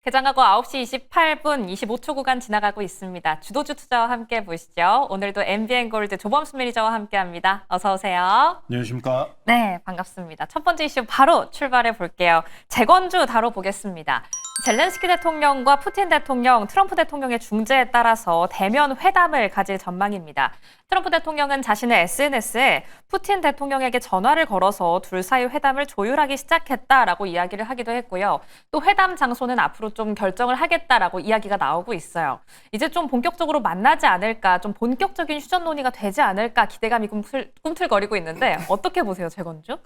개장하고 9시 28분 25초 구간 지나가고 있습니다. 주도주 투자와 함께 보시죠. 오늘도 MBN골드 조범수 매니저와 함께합니다. 어서 오세요. 안녕하십니까. 네, 반갑습니다. 첫 번째 이슈 바로 출발해 볼게요. 재건주 다뤄보겠습니다. 젤렌스키 대통령과 푸틴 대통령, 트럼프 대통령의 중재에 따라서 대면 회담을 가질 전망입니다. 트럼프 대통령은 자신의 SNS에 푸틴 대통령에게 전화를 걸어서 둘 사이 회담을 조율하기 시작했다라고 이야기를 하기도 했고요. 또 회담 장소는 앞으로 좀 결정을 하겠다라고 이야기가 나오고 있어요. 이제 좀 본격적으로 만나지 않을까, 좀 본격적인 휴전 논의가 되지 않을까 기대감이 꿈틀거리고 있는데 어떻게 보세요, 재건주?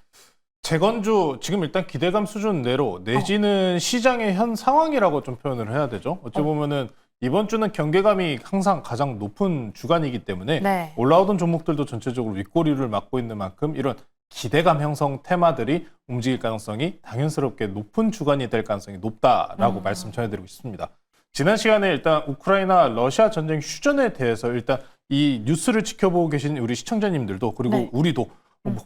재건주 지금 일단 기대감 수준 내로 내지는 시장의 현 상황이라고 좀 표현을 해야 되죠. 어찌 보면은 이번 주는 경계감이 항상 가장 높은 주간이기 때문에 네. 올라오던 종목들도 전체적으로 윗꼬리를 맞고 있는 만큼 이런 기대감 형성 테마들이 움직일 가능성이 당연스럽게 높은 주간이 될 가능성이 높다라고 말씀 전해드리고 싶습니다. 지난 시간에 일단 우크라이나 러시아 전쟁 휴전에 대해서 일단 이 뉴스를 지켜보고 계신 우리 시청자님들도 그리고 네. 우리도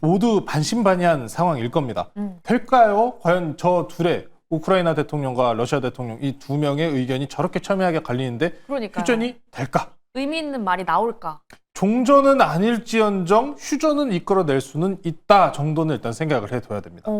모두 반신반의한 상황일 겁니다. 될까요? 과연 저 둘의 우크라이나 대통령과 러시아 대통령 이 두 명의 의견이 저렇게 첨예하게 갈리는데 그러니까요. 휴전이 될까? 의미 있는 말이 나올까? 종전은 아닐지언정 휴전은 이끌어낼 수는 있다 정도는 일단 생각을 해둬야 됩니다.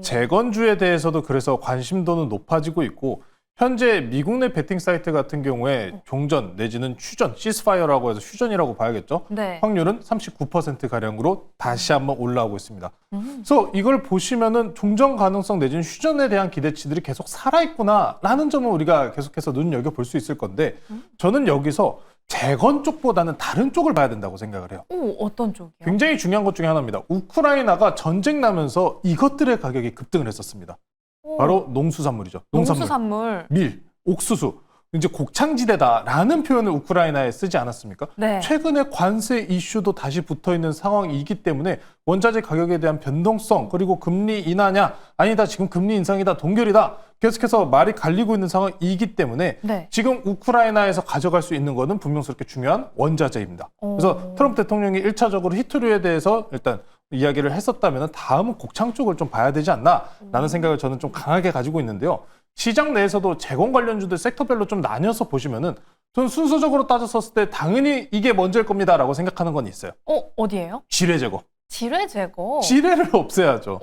재건주에 대해서도 그래서 관심도는 높아지고 있고 현재 미국 내 베팅 사이트 같은 경우에 종전 내지는 휴전, 시스파이어라고 해서 휴전이라고 봐야겠죠. 네. 확률은 39%가량으로 다시 한번 올라오고 있습니다. 그래서 이걸 보시면은 종전 가능성 내지는 휴전에 대한 기대치들이 계속 살아있구나라는 점을 우리가 계속해서 눈여겨볼 수 있을 건데 저는 여기서 재건 쪽보다는 다른 쪽을 봐야 된다고 생각을 해요. 어떤 쪽이요? 굉장히 중요한 것 중에 하나입니다. 우크라이나가 전쟁 나면서 이것들의 가격이 급등을 했었습니다. 바로 농수산물이죠. 농수산물. 밀, 옥수수, 이제 곡창지대다라는 표현을 우크라이나에 쓰지 않았습니까? 네. 최근에 관세 이슈도 다시 붙어있는 상황이기 때문에 원자재 가격에 대한 변동성 그리고 금리 인하냐 아니다 지금 금리 인상이다 동결이다 계속해서 말이 갈리고 있는 상황이기 때문에 네. 지금 우크라이나에서 가져갈 수 있는 것은 분명스럽게 중요한 원자재입니다. 그래서 트럼프 대통령이 1차적으로 히토류에 대해서 일단 이야기를 했었다면 다음은 곡창 쪽을 좀 봐야 되지 않나라는 생각을 저는 좀 강하게 가지고 있는데요. 시장 내에서도 재건 관련주들 섹터별로 좀 나뉘어서 보시면은 저는 순서적으로 따졌었을 때 당연히 이게 먼저일 겁니다라고 생각하는 건 있어요. 어디예요? 지뢰 제거. 지뢰 제거. 지뢰를 없애야죠.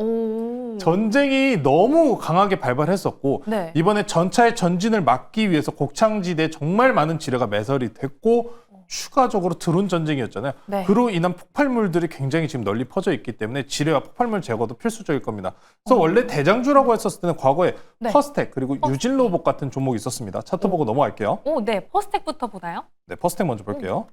전쟁이 너무 강하게 발발했었고 네. 이번에 전차의 전진을 막기 위해서 곡창지대에 정말 많은 지뢰가 매설이 됐고 추가적으로 드론 전쟁이었잖아요. 네. 그로 인한 폭발물들이 굉장히 지금 널리 퍼져 있기 때문에 지뢰와 폭발물 제거도 필수적일 겁니다. 그래서 원래 대장주라고 했었을 때는 과거에 네. 퍼스텍 그리고 유진로봇 같은 종목이 있었습니다. 차트 보고 넘어갈게요. 네. 퍼스텍부터 보나요? 네, 퍼스텍 먼저 볼게요.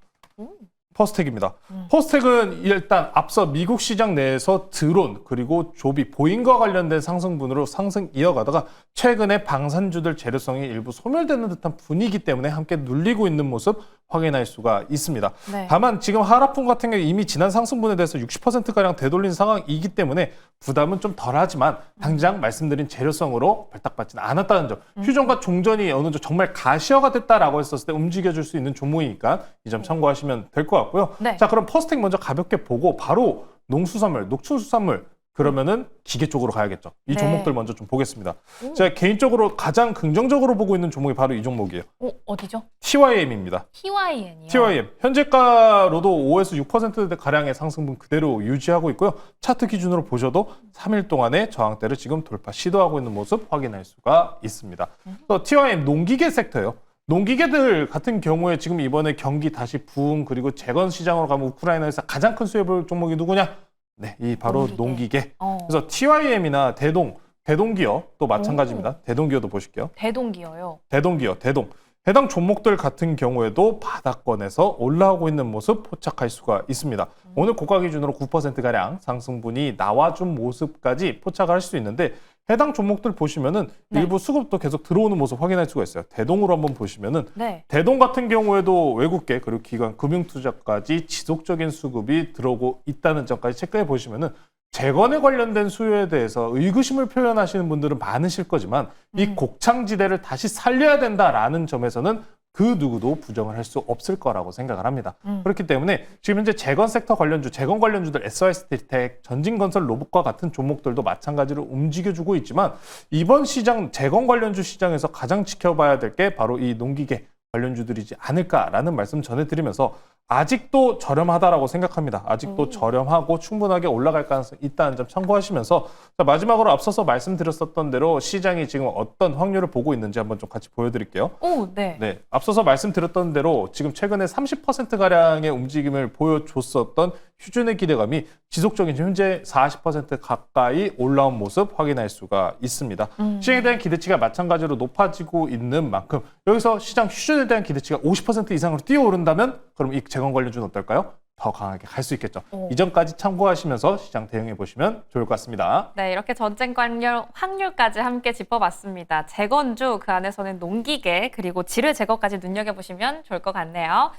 퍼스텍입니다. 퍼스텍은 일단 앞서 미국 시장 내에서 드론 그리고 조비 보잉과 관련된 상승분으로 상승 이어가다가 최근에 방산주들 재료성이 일부 소멸되는 듯한 분위기 때문에 함께 눌리고 있는 모습 확인할 수가 있습니다. 네. 다만 지금 하락분 같은 경우 이미 지난 상승분에 대해서 60%가량 되돌린 상황이기 때문에 부담은 좀 덜하지만 당장 말씀드린 재료성으로 발탁받지는 않았다는 점. 휴전과 종전이 어느 정도 정말 가시화가 됐다라고 했었을 때 움직여줄 수 있는 종목이니까 이 점 참고하시면 될 것 같고요. 네. 자, 그럼 퍼스텍 먼저 가볍게 보고 바로 농수산물, 녹축수산물 그러면은 기계 쪽으로 가야겠죠. 이 네. 종목들 먼저 좀 보겠습니다. 제가 개인적으로 가장 긍정적으로 보고 있는 종목이 바로 이 종목이에요. 어디죠? TYM입니다. TYN이요. TYM 현재가로도 5에서 6%가량의 상승분 그대로 유지하고 있고요. 차트 기준으로 보셔도 3일 동안의 저항대를 지금 돌파 시도하고 있는 모습 확인할 수가 있습니다. 또 TYM 농기계 섹터예요. 농기계들 같은 경우에 지금 이번에 경기 다시 부흥 그리고 재건 시장으로 가면 우크라이나에서 가장 큰 수혜볼 종목이 누구냐? 네, 이 바로 농기계. 그래서 TYM이나 대동기어 또 마찬가지입니다. 대동기어도 보실게요. 대동기어요. 대동기어, 대동. 해당 종목들 같은 경우에도 바닥권에서 올라오고 있는 모습 포착할 수가 있습니다. 오늘 고가 기준으로 9%가량 상승분이 나와준 모습까지 포착을 할 수 있는데 해당 종목들 보시면은 네. 일부 수급도 계속 들어오는 모습 확인할 수가 있어요. 대동으로 한번 보시면은 네. 대동 같은 경우에도 외국계 그리고 기관 금융투자까지 지속적인 수급이 들어오고 있다는 점까지 체크해 보시면은 재건에 관련된 수요에 대해서 의구심을 표현하시는 분들은 많으실 거지만 이 곡창지대를 다시 살려야 된다라는 점에서는 그 누구도 부정을 할 수 없을 거라고 생각을 합니다. 그렇기 때문에 지금 현재 재건 섹터 관련주, 재건 관련주들 SY스틸텍, 전진건설, 로봇과 같은 종목들도 마찬가지로 움직여주고 있지만 이번 시장 재건 관련주 시장에서 가장 지켜봐야 될 게 바로 이 농기계 관련주들이지 않을까라는 말씀 전해드리면서 아직도 저렴하다라고 생각합니다. 아직도 저렴하고 충분하게 올라갈 가능성이 있다는 점 참고하시면서 자, 마지막으로 앞서서 말씀드렸었던 대로 시장이 지금 어떤 확률을 보고 있는지 한번 좀 같이 보여드릴게요. 네. 네, 앞서서 말씀드렸던 대로 지금 최근에 30%가량의 움직임을 보여줬었던 휴준의 기대감이 지속적인 현재 40% 가까이 올라온 모습 확인할 수가 있습니다. 시장에 대한 기대치가 마찬가지로 높아지고 있는 만큼 여기서 시장 휴준에 대한 기대치가 50% 이상으로 뛰어오른다면 그럼 이 재건 관련주는 어떨까요? 더 강하게 갈 수 있겠죠. 이전까지 참고하시면서 시장 대응해 보시면 좋을 것 같습니다. 네, 이렇게 전쟁 관련 확률까지 함께 짚어봤습니다. 재건주, 그 안에서는 농기계, 그리고 지뢰 제거까지 눈여겨보시면 좋을 것 같네요.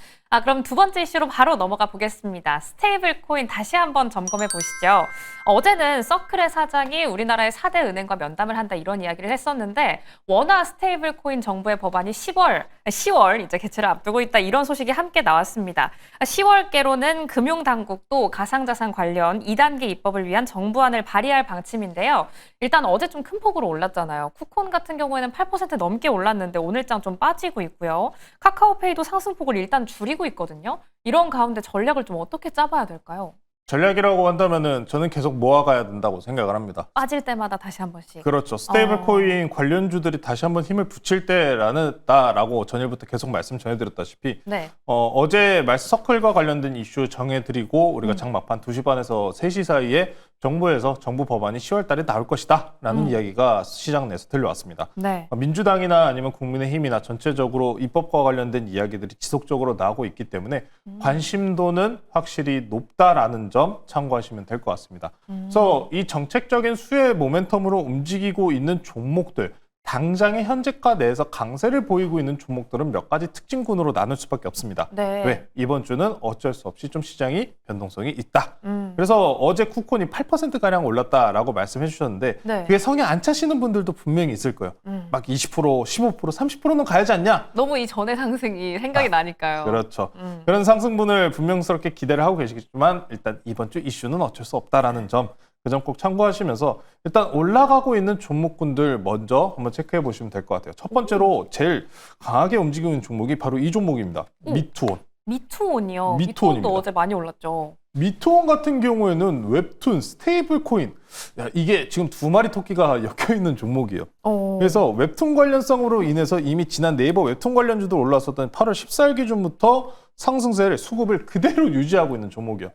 그럼 두 번째 이슈로 바로 넘어가 보겠습니다. 스테이블 코인 다시 한번 점검해 보시죠. 어제는 서클의 사장이 우리나라의 4대 은행과 면담을 한다 이런 이야기를 했었는데 원화 스테이블 코인 정부의 법안이 10월 이제 개최를 앞두고 있다 이런 소식이 함께 나왔습니다. 10월께로는 금융당국도 가상자산 관련 2단계 입법을 위한 정부안을 발의할 방침인데요. 일단 어제 좀 큰 폭으로 올랐잖아요. 쿠콘 같은 경우에는 8% 넘게 올랐는데 오늘장 좀 빠지고 있고요. 카카오페이도 상승폭을 일단 줄이고 있거든요. 이런 가운데 전략을 좀 어떻게 짜봐야 될까요? 전략이라고 한다면은 저는 계속 모아가야 된다고 생각을 합니다. 빠질 때마다 다시 한 번씩. 그렇죠. 스테이블 코인 관련주들이 다시 한번 힘을 붙일 때라고 전일부터 계속 말씀 전해드렸다시피 네. 어제 서클과 관련된 이슈 정해드리고 우리가 장막판 2시 반에서 3시 사이에 정부에서 정부 법안이 10월 달에 나올 것이다 라는 이야기가 시장 내에서 들려왔습니다. 네. 민주당이나 아니면 국민의힘이나 전체적으로 입법과 관련된 이야기들이 지속적으로 나오고 있기 때문에 관심도는 확실히 높다라는 점 참고하시면 될 것 같습니다. 그래서 이 정책적인 수혜 모멘텀으로 움직이고 있는 종목들, 당장의 현재가 내에서 강세를 보이고 있는 종목들은 몇 가지 특징군으로 나눌 수밖에 없습니다. 네. 왜? 이번 주는 어쩔 수 없이 좀 시장이 변동성이 있다. 그래서 어제 쿠콘이 8%가량 올랐다라고 말씀해 주셨는데 네. 그게 성에 안 차시는 분들도 분명히 있을 거예요. 막 20%, 15%, 30%는 가야지 않냐? 너무 이 전의 상승이 생각이 나니까요. 그렇죠. 그런 상승분을 분명스럽게 기대를 하고 계시겠지만 일단 이번 주 이슈는 어쩔 수 없다라는 점, 그 점 꼭 참고하시면서 일단 올라가고 있는 종목군들 먼저 한번 체크해 보시면 될 것 같아요. 첫 번째로 제일 강하게 움직이고 있는 종목이 바로 이 종목입니다. 미투온. 미투온이요. 미투온입니다. 미투온도 어제 많이 올랐죠. 미투온 같은 경우에는 웹툰, 스테이블 코인, 이게 지금 두 마리 토끼가 엮여 있는 종목이에요. 그래서 웹툰 관련성으로 인해서 이미 지난 네이버 웹툰 관련주도 올랐었던 8월 14일 기준부터 상승세를 수급을 그대로 유지하고 있는 종목이요.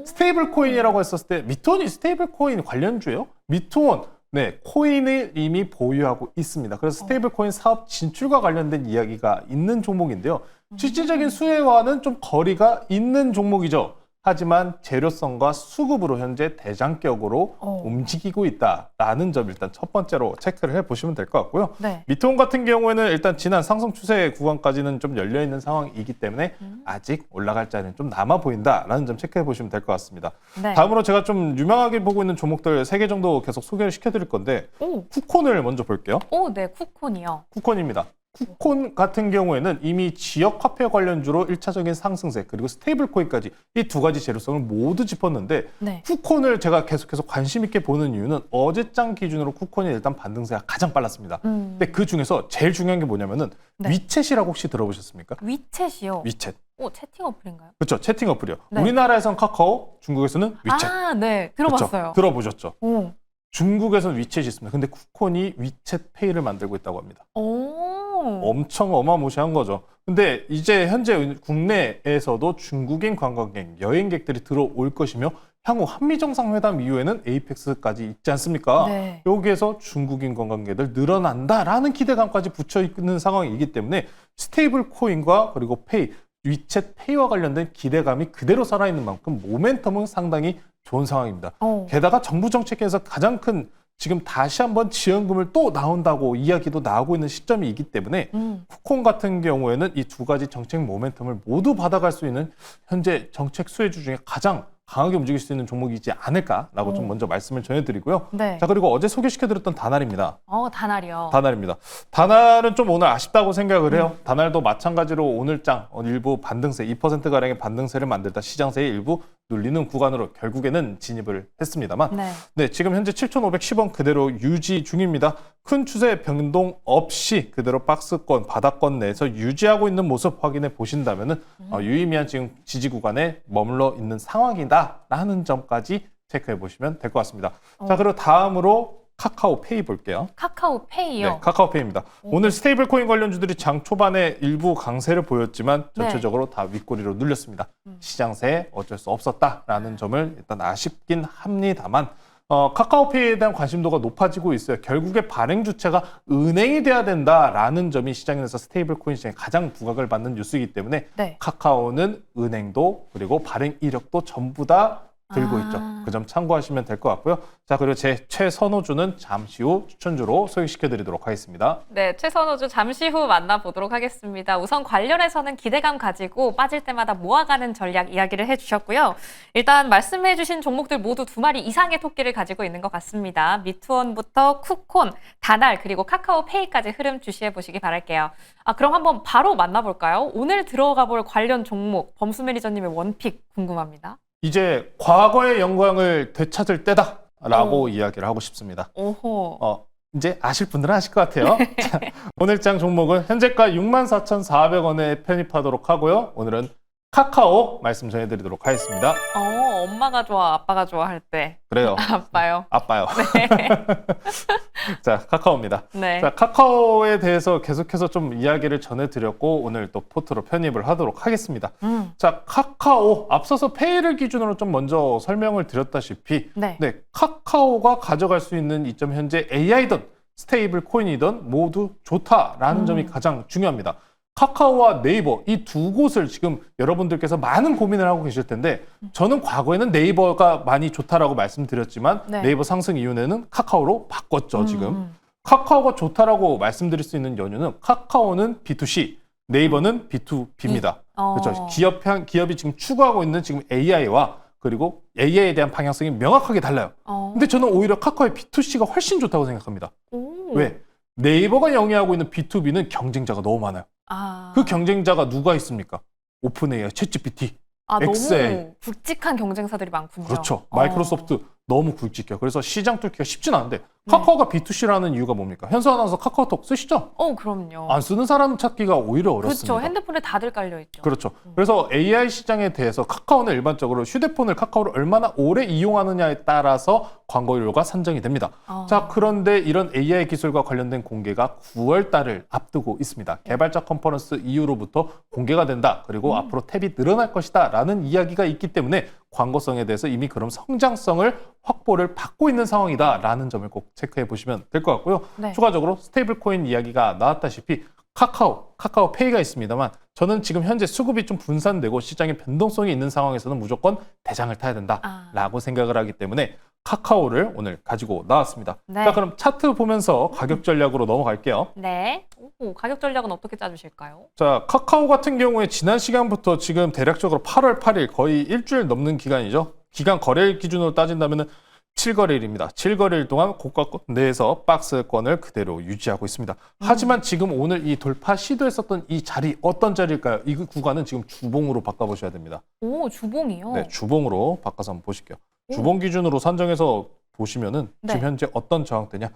스테이블 코인이라고 했었을 때 미투온이 스테이블 코인 관련주예요? 미투온 네, 코인을 이미 보유하고 있습니다. 그래서 스테이블 코인 사업 진출과 관련된 이야기가 있는 종목인데요. 실질적인 수혜와는 좀 거리가 있는 종목이죠. 하지만 재료성과 수급으로 현재 대장격으로 움직이고 있다라는 점 일단 첫 번째로 체크를 해보시면 될 것 같고요. 네. 미투온 같은 경우에는 일단 지난 상승 추세 구간까지는 좀 열려있는 상황이기 때문에 아직 올라갈 자리는 좀 남아 보인다라는 점 체크해 보시면 될 것 같습니다. 네. 다음으로 제가 좀 유명하게 보고 있는 종목들 3개 정도 계속 소개를 시켜드릴 건데 쿠콘을 먼저 볼게요. 네, 쿠콘이요. 쿠콘입니다. 쿠콘 같은 경우에는 이미 지역 화폐 관련주로 1차적인 상승세 그리고 스테이블 코인까지 이 두 가지 재료성을 모두 짚었는데 네. 쿠콘을 제가 계속해서 관심 있게 보는 이유는 어제장 기준으로 쿠콘이 일단 반등세가 가장 빨랐습니다. 근데 그 중에서 제일 중요한 게 뭐냐면은 네. 위챗이라고 혹시 들어보셨습니까? 위챗이요. 위챗. 채팅 어플인가요? 그렇죠. 채팅 어플이요. 네. 우리나라에선 카카오, 중국에서는 위챗. 네. 들어봤어요. 그렇죠? 들어보셨죠? 오. 중국에서는 위챗이 있습니다. 근데 쿠콘이 위챗페이를 만들고 있다고 합니다. 오. 엄청 어마무시한 거죠. 근데 이제 현재 국내에서도 중국인 관광객, 여행객들이 들어올 것이며 향후 한미정상회담 이후에는 에이펙스까지 있지 않습니까? 네. 여기에서 중국인 관광객들 늘어난다라는 기대감까지 붙여 있는 상황이기 때문에 스테이블 코인과 그리고 페이, 위챗 페이와 관련된 기대감이 그대로 살아있는 만큼 모멘텀은 상당히 좋은 상황입니다. 게다가 정부 정책에서 가장 큰 지금 다시 한번 지원금을 또 나온다고 이야기도 나오고 있는 시점이기 때문에 쿠콘 같은 경우에는 이 두 가지 정책 모멘텀을 모두 받아갈 수 있는 현재 정책 수혜주 중에 가장 강하게 움직일 수 있는 종목이지 않을까라고 좀 먼저 말씀을 전해드리고요. 네. 자, 그리고 어제 소개시켜드렸던 다날입니다. 다날이요. 다날입니다. 다날은 좀 오늘 아쉽다고 생각을 해요. 다날도 마찬가지로 오늘장 일부 반등세, 2%가량의 반등세를 만들다 시장세의 일부 눌리는 구간으로 결국에는 진입을 했습니다만 네, 지금 현재 7,510원 그대로 유지 중입니다. 큰 추세 변동 없이 그대로 박스권, 바닥권 내에서 유지하고 있는 모습 확인해 보신다면은 유의미한 지금 지지 구간에 머물러 있는 상황이다라는 점까지 체크해 보시면 될 것 같습니다. 자, 그리고 다음으로 카카오페이 볼게요. 카카오페이요? 네, 카카오페이입니다. 오늘 스테이블 코인 관련주들이 장 초반에 일부 강세를 보였지만 전체적으로 다 윗꼬리로 눌렸습니다. 시장세에 어쩔 수 없었다라는 점을 일단 아쉽긴 합니다만 카카오페이에 대한 관심도가 높아지고 있어요. 결국에 발행 주체가 은행이 돼야 된다라는 점이 시장에서 스테이블 코인 시장에 가장 부각을 받는 뉴스이기 때문에 카카오는 은행도 그리고 발행 이력도 전부 다 들고 있죠. 그 점 참고하시면 될 것 같고요. 자, 그리고 제 최선호주는 잠시 후 추천주로 소개시켜드리도록 하겠습니다. 네, 최선호주 잠시 후 만나보도록 하겠습니다. 우선 관련해서는 기대감 가지고 빠질 때마다 모아가는 전략 이야기를 해주셨고요. 일단 말씀해주신 종목들 모두 2마리 이상의 토끼를 가지고 있는 것 같습니다. 미투원부터 쿠콘, 다날, 그리고 카카오페이까지 흐름 주시해보시기 바랄게요. 그럼 한번 바로 만나볼까요? 오늘 들어가 볼 관련 종목, 범수 매니저님의 원픽 궁금합니다. 이제 과거의 영광을 되찾을 때다라고 이야기를 하고 싶습니다. 오호. 이제 아실 분들은 아실 것 같아요. 자, 오늘장 종목은 현재가 64,400원에 편입하도록 하고요. 오늘은 카카오 말씀 전해드리도록 하겠습니다. 엄마가 좋아, 아빠가 좋아할 때. 그래요. 아빠요. 아빠요. 네. 자, 카카오입니다. 네. 자, 카카오에 대해서 계속해서 좀 이야기를 전해드렸고 오늘 또 포트로 편입을 하도록 하겠습니다. 자, 카카오 앞서서 페이를 기준으로 좀 먼저 설명을 드렸다시피 네, 카카오가 가져갈 수 있는 이점 현재 AI든 스테이블 코인이든 모두 좋다라는 점이 가장 중요합니다. 카카오와 네이버 이 두 곳을 지금 여러분들께서 많은 고민을 하고 계실 텐데 저는 과거에는 네이버가 많이 좋다라고 말씀드렸지만 네이버 상승 이후에는 카카오로 바꿨죠. 지금 카카오가 좋다라고 말씀드릴 수 있는 연유는 카카오는 B2C, 네이버는 B2B입니다. 그렇죠. 기업이 지금 추구하고 있는 지금 AI와 그리고 AI에 대한 방향성이 명확하게 달라요. 근데 저는 오히려 카카오의 B2C가 훨씬 좋다고 생각합니다. 왜? 네이버가 영위하고 있는 B2B는 경쟁자가 너무 많아요. 그 경쟁자가 누가 있습니까? 오픈 AI, 챗GPT, 엑셀. 너무 굵직한 경쟁사들이 많군요. 그렇죠. 마이크로소프트 너무 굵직해요. 그래서 시장 뚫기가 쉽진 않은데 카카오가 B2C라는 이유가 뭡니까? 현수 아나운서 카카오톡 쓰시죠? 그럼요. 안 쓰는 사람 찾기가 오히려 어렵습니다. 그렇죠. 핸드폰에 다들 깔려있죠. 그렇죠. 그래서 AI 시장에 대해서 카카오는 일반적으로 휴대폰을 카카오를 얼마나 오래 이용하느냐에 따라서 광고료가 산정이 됩니다. 자, 그런데 이런 AI 기술과 관련된 공개가 9월 달을 앞두고 있습니다. 개발자 컨퍼런스 이후로부터 공개가 된다. 그리고 앞으로 탭이 늘어날 것이다 라는 이야기가 있기 때문에 광고성에 대해서 이미 그런 성장성을 확보를 받고 있는 상황이다라는 점을 꼭 체크해 보시면 될 것 같고요. 추가적으로 스테이블 코인 이야기가 나왔다시피 카카오페이가 있습니다만 저는 지금 현재 수급이 좀 분산되고 시장에 변동성이 있는 상황에서는 무조건 대장을 타야 된다라고 생각을 하기 때문에 카카오를 오늘 가지고 나왔습니다. 자, 그럼 차트 보면서 가격 전략으로 넘어갈게요. 네. 가격 전략은 어떻게 짜주실까요? 자, 카카오 같은 경우에 지난 시간부터 지금 대략적으로 8월 8일 거의 일주일 넘는 기간이죠. 기간 거래일 기준으로 따진다면 7거래일입니다. 7거래일 동안 고가권 내에서 박스권을 그대로 유지하고 있습니다. 하지만 지금 오늘 이 돌파 시도했었던 이 자리 어떤 자리일까요? 이 구간은 지금 주봉으로 바꿔보셔야 됩니다. 주봉이요? 네, 주봉으로 바꿔서 한번 보실게요. 주봉 기준으로 산정해서 보시면은 지금 현재 어떤 저항대냐?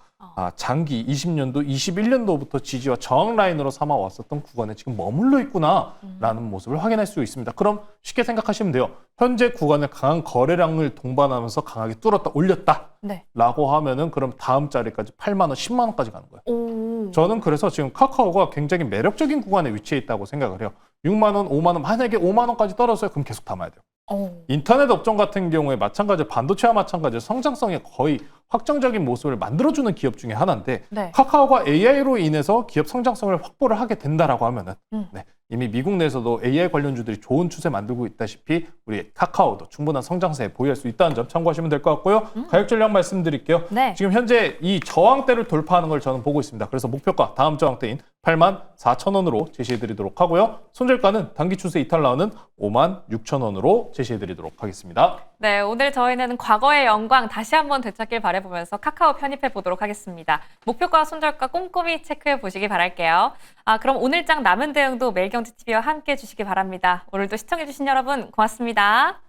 장기 20년도, 21년도부터 지지와 저항 라인으로 삼아 왔었던 구간에 지금 머물러 있구나라는 모습을 확인할 수 있습니다. 그럼 쉽게 생각하시면 돼요. 현재 구간을 강한 거래량을 동반하면서 강하게 뚫었다, 올렸다라고 하면은 그럼 다음 자리까지 8만 원, 10만 원까지 가는 거예요. 저는 그래서 지금 카카오가 굉장히 매력적인 구간에 위치해 있다고 생각을 해요. 6만 원, 5만 원, 만약에 5만 원까지 떨어져요. 그럼 계속 담아야 돼요. 인터넷 업종 같은 경우에 마찬가지로 반도체와 마찬가지로 성장성이 거의 확정적인 모습을 만들어주는 기업 중에 하나인데 카카오가 AI로 인해서 기업 성장성을 확보를 하게 된다라고 하면은 이미 미국 내에서도 AI 관련주들이 좋은 추세 만들고 있다시피 우리 카카오도 충분한 성장세에 보유할 수 있다는 점 참고하시면 될 것 같고요. 가격 전략 말씀드릴게요. 지금 현재 이 저항대를 돌파하는 걸 저는 보고 있습니다. 그래서 목표가 다음 저항대인 84,000원으로 제시해드리도록 하고요. 손절가는 단기 추세 이탈 나오는 56,000원으로 제시해드리도록 하겠습니다. 네, 오늘 저희는 과거의 영광 다시 한번 되찾길 바라보면서 카카오 편입해 보도록 하겠습니다. 목표가 손절가 꼼꼼히 체크해 보시기 바랄게요. 그럼 오늘장 남은 대응도 매일경제TV와 함께 해주시기 바랍니다. 오늘도 시청해 주신 여러분 고맙습니다.